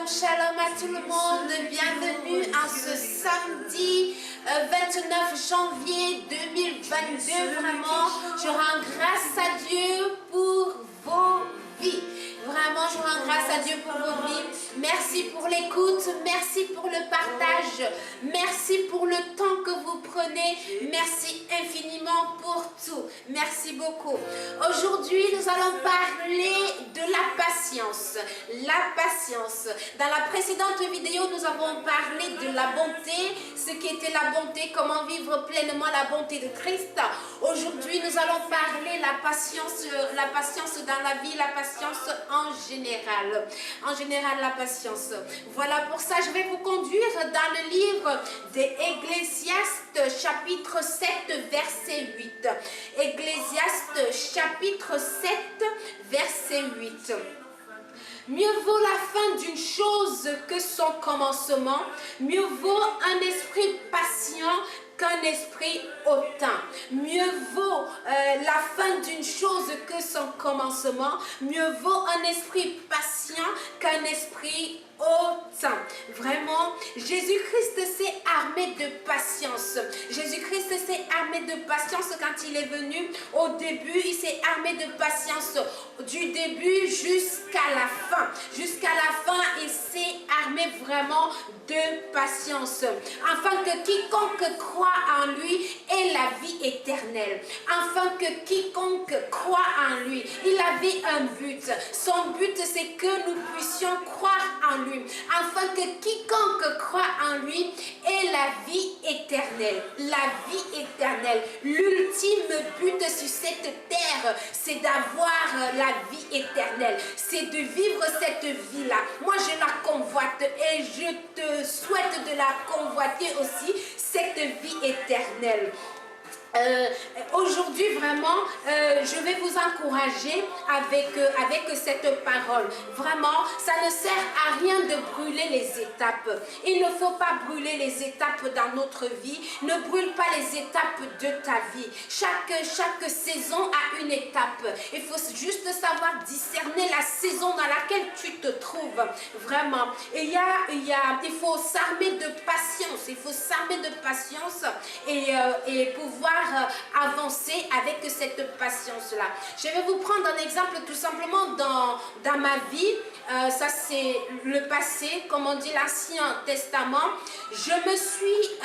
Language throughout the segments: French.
Shalom à tout le monde, bienvenue à ce samedi 29 janvier 2022. Vraiment, je rends grâce à Dieu pour vos vies. Vraiment, je rends grâce à Dieu pour vos vies. Merci pour l'écoute, merci pour le partage, merci pour le temps que vous prenez, merci infiniment pour tout. Merci beaucoup. Aujourd'hui, nous allons parler de la patience. La patience. Dans la précédente vidéo, nous avons parlé de la bonté, ce qu'était la bonté, comment vivre pleinement la bonté de Christ. Aujourd'hui, nous allons parler la patience dans la vie, la patience en général. En général, la patience. Voilà, pour ça, je vais vous conduire dans le livre des Ecclésiastes, chapitre 7, verset 8. Ecclésiastes, chapitre 7, verset 8. Mieux vaut la fin d'une chose que son commencement. Mieux vaut un esprit patient qu'un esprit hautain. Mieux vaut la fin d'une chose que son commencement. Mieux vaut un esprit patient qu'un esprit hautain. Vraiment, Jésus-Christ s'est armé de patience. Jésus-Christ s'est armé de patience quand il est venu au début. Il s'est armé de patience du début jusqu'à la fin. Jusqu'à la fin, il s'est armé vraiment de patience. Afin que quiconque croit en lui ait la vie éternelle. Afin que quiconque croit en lui, il avait un but. Son but, c'est que nous puissions croire en lui. Afin que quiconque croit en lui ait la vie éternelle. La vie éternelle. L'ultime but sur cette terre, c'est d'avoir la vie éternelle. C'est de vivre cette vie-là. Moi, je la convoite et je te souhaite de la convoiter aussi, cette vie éternelle. Aujourd'hui, vraiment, je vais vous encourager avec cette parole. Vraiment, ça ne sert à rien de brûler les étapes. Il ne faut pas brûler les étapes dans notre vie. Ne brûle pas les étapes de ta vie. Chaque saison a une étape. Il faut juste savoir discerner la saison dans laquelle tu te trouves. Vraiment. Et il faut s'armer de patience. Il faut s'armer de patience et pouvoir avancer avec cette patience-là. Je vais vous prendre un exemple tout simplement dans ma vie. Ça, c'est le passé, comme on dit l'Ancien Testament. Je me suis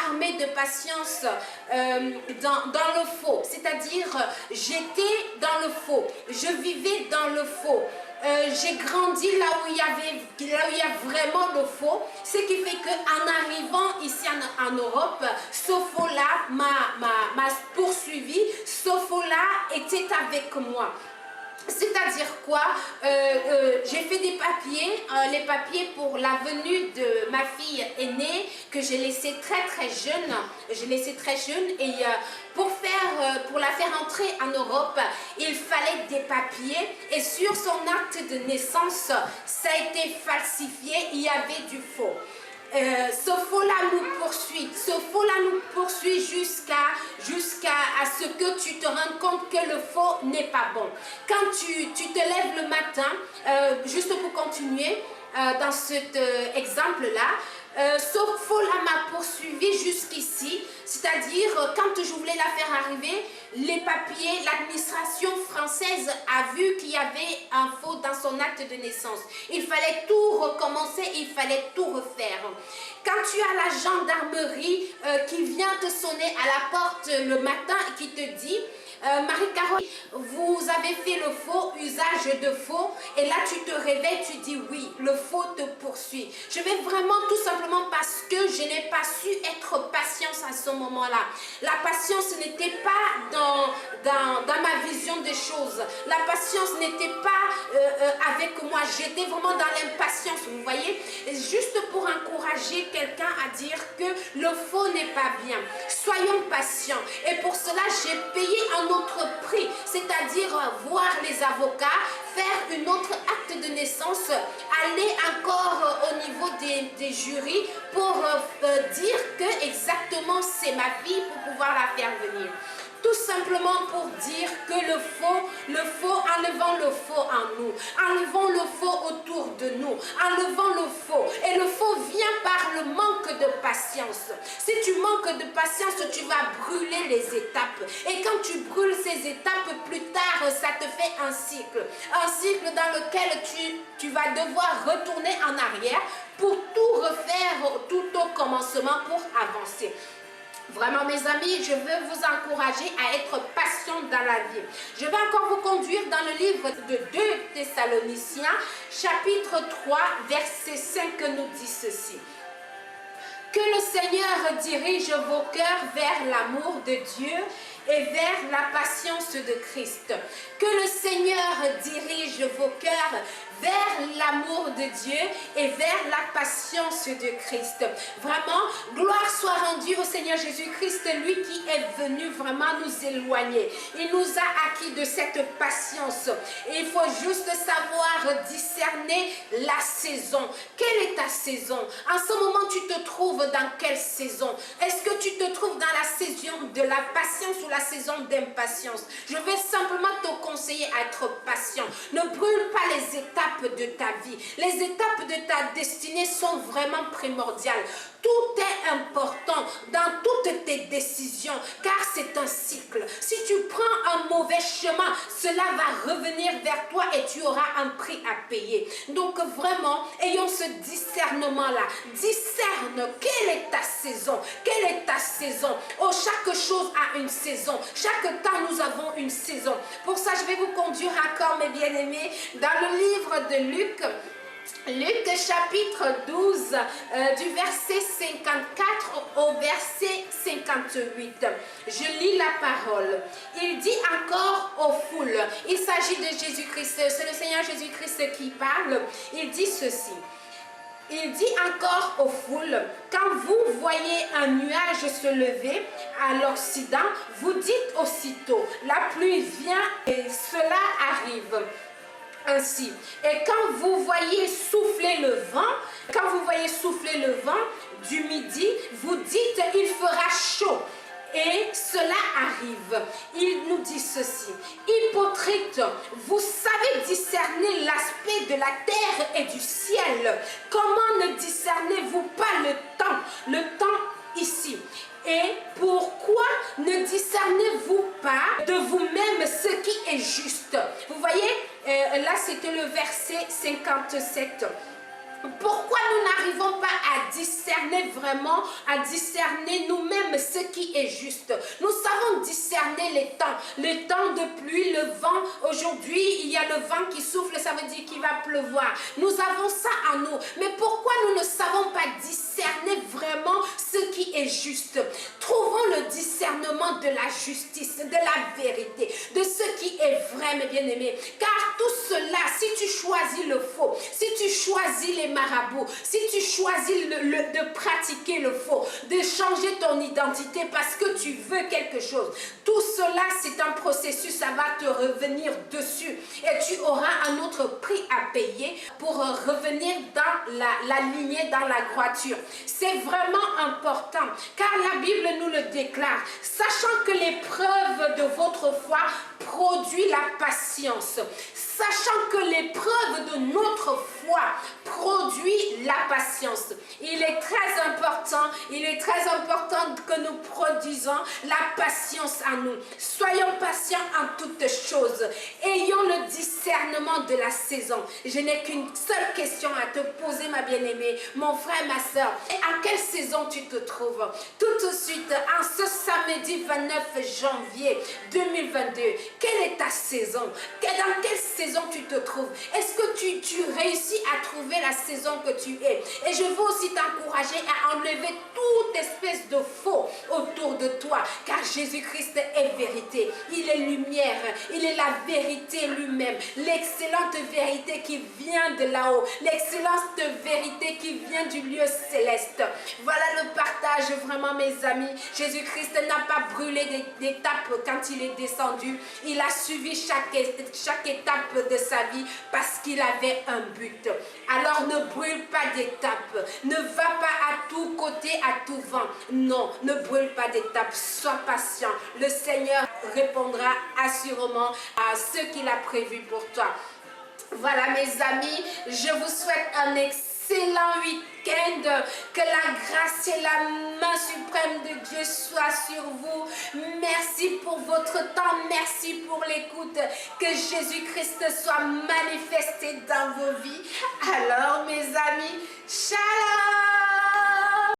armée de patience dans le faux. C'est-à-dire, j'étais dans le faux. Je vivais dans le faux. J'ai grandi là où il y a vraiment le faux, ce qui fait qu'en arrivant ici en Europe, ce faux-là m'a poursuivi, ce faux-là était avec moi. C'est-à-dire quoi? J'ai fait des papiers, les papiers pour la venue de ma fille aînée que j'ai laissée très jeune. J'ai laissé très jeune et pour la faire entrer en Europe, il fallait des papiers et sur son acte de naissance, ça a été falsifié, il y avait du faux. Ce faux-là nous poursuit. Ce faux-là nous poursuit jusqu'à ce que tu te rendes compte que le faux n'est pas bon. Quand tu te lèves le matin, juste pour continuer dans cet exemple-là, ce faux-là m'a poursuivi jusqu'ici. C'est-à-dire, quand je voulais la faire arriver, les papiers, l'administration française a vu qu'il y avait un faux dans son acte de naissance. Il fallait tout recommencer, il fallait tout refaire. Quand tu as la gendarmerie qui vient te sonner à la porte le matin et qui te dit Marie-Caroline, vous avez fait le faux, usage de faux, et là tu te réveilles, tu dis oui, le faux te poursuit. Je vais vraiment tout simplement parce que je n'ai pas su être patiente à ce moment-là. La patience n'était pas dans ma vision des choses. La patience n'était pas avec moi. J'étais vraiment dans l'impatience, vous voyez. Et juste pour encourager quelqu'un à dire que le faux n'est pas bien. Soyons patients. Et pour cela, j'ai payé un autre prix, c'est-à-dire voir les avocats, faire une autre acte de naissance, aller encore au niveau des jurys pour dire que exactement c'est ma fille pour pouvoir la faire venir. Tout simplement simplement pour dire que enlevons le faux en nous, enlevons le faux autour de nous, enlevons le faux. Et le faux vient par le manque de patience. Si tu manques de patience, tu vas brûler les étapes. Et quand tu brûles ces étapes, plus tard, ça te fait un cycle. Un cycle dans lequel tu vas devoir retourner en arrière pour tout refaire, tout au commencement pour avancer. Vraiment, mes amis, je veux vous encourager à être patient dans la vie. Je vais encore vous conduire dans le livre de 2 Thessaloniciens, chapitre 3, verset 5, nous dit ceci. Que le Seigneur dirige vos cœurs vers l'amour de Dieu et vers la patience de Christ. Que le Seigneur dirige vos cœurs vers l'amour de Dieu et vers la patience de Christ. Vraiment, gloire soit rendue au Seigneur Jésus-Christ, lui qui est venu vraiment nous éloigner. Il nous a acquis de cette patience. Et il faut juste savoir discerner la saison. Quelle est ta saison? En ce moment, tu te trouves dans quelle saison? Est-ce que tu te trouves dans la saison de la patience ou la saison d'impatience? Je vais simplement te conseiller à être patient. Ne brûle pas les étapes de ta vie. Les étapes de ta destinée sont vraiment primordiales. Tout est important dans toutes tes décisions, car c'est un cycle. Si tu prends un mauvais chemin, cela va revenir vers toi et tu auras un prix à payer. Donc vraiment, ayons ce discernement-là. Discerne quelle est ta saison. Quelle est ta saison? Oh, chaque chose a une saison. Chaque temps, nous avons une saison. Pour ça, je vais vous conduire encore, mes bien-aimés, dans le livre de Luc. Luc chapitre 12 du verset 54 au verset 58. Je lis la parole. Il dit encore aux foules. Il s'agit de Jésus-Christ. C'est le Seigneur Jésus-Christ qui parle. Il dit ceci. Il dit encore aux foules, quand vous voyez un nuage se lever à l'Occident, vous dites aussitôt, la pluie vient et cela arrive. Ainsi, et quand vous voyez souffler le vent, du midi, vous dites il fera chaud. Et cela arrive. Il nous dit ceci. Hypocrite, vous savez discerner l'aspect de la terre et du ciel. Comment ne discernez-vous pas le temps ici? Et pourquoi ne discernez-vous pas de vous-même ce qui est juste? Vous voyez, là c'était le verset 57. Pourquoi nous n'arrivons pas à discerner vraiment, à discerner nous-mêmes ce qui est juste? Nous savons discerner les temps de pluie, le vent. Aujourd'hui, il y a le vent qui souffle, ça veut dire qu'il va pleuvoir. Nous avons ça en nous. Mais pourquoi nous ne savons pas discerner vraiment ce qui est juste? Trouvons le discernement de la justice, de la vérité, de ce qui est vrai, mes bien-aimés. Car tout cela, si tu choisis le faux, si tu choisis les marabouts, si tu choisis de pratiquer le faux, de changer ton identité parce que tu veux quelque chose, tout cela c'est un processus, ça va te revenir dessus et tu auras un autre prix à payer pour revenir dans la lignée, dans la droiture. C'est vraiment important car la Bible nous le déclare, sachant que l'épreuve de votre foi produit la patience. Sachant que l'épreuve de notre foi produit la patience. Il est très important que nous produisons la patience en nous. Soyons patients en toutes choses. Ayons le discernement de la saison. Je n'ai qu'une seule question à te poser, ma bien-aimée, mon frère, ma soeur. Et en quelle saison tu te trouves? Tout de suite, en ce samedi 29 janvier 2022, quelle est ta saison? Dans quelle saison tu te trouves? Est-ce que tu réussis à trouver la saison que tu es? Et je veux aussi t'encourager à enlever toute espèce de faux autour de toi, car Jésus-Christ est vérité, il est lumière, il est la vérité lui-même, l'excellente vérité qui vient de là-haut, l'excellente vérité qui vient du lieu céleste. Voilà le partage, vraiment, mes amis. Jésus-Christ n'a pas brûlé d'étapes quand il est descendu, il a suivi chaque étape étape de sa vie parce qu'il avait un but. Alors ne brûle pas d'étape. Ne va pas à tout côté, à tout vent. Non, ne brûle pas d'étape. Sois patient. Le Seigneur répondra assurément à ce qu'il a prévu pour toi. Voilà mes amis, je vous souhaite un excellent week-end. Que la grâce et la main suprême de Dieu soient sur vous. Merci pour votre temps, merci pour l'écoute. Que Jésus-Christ soit manifesté dans vos vies. Alors mes amis, shalom!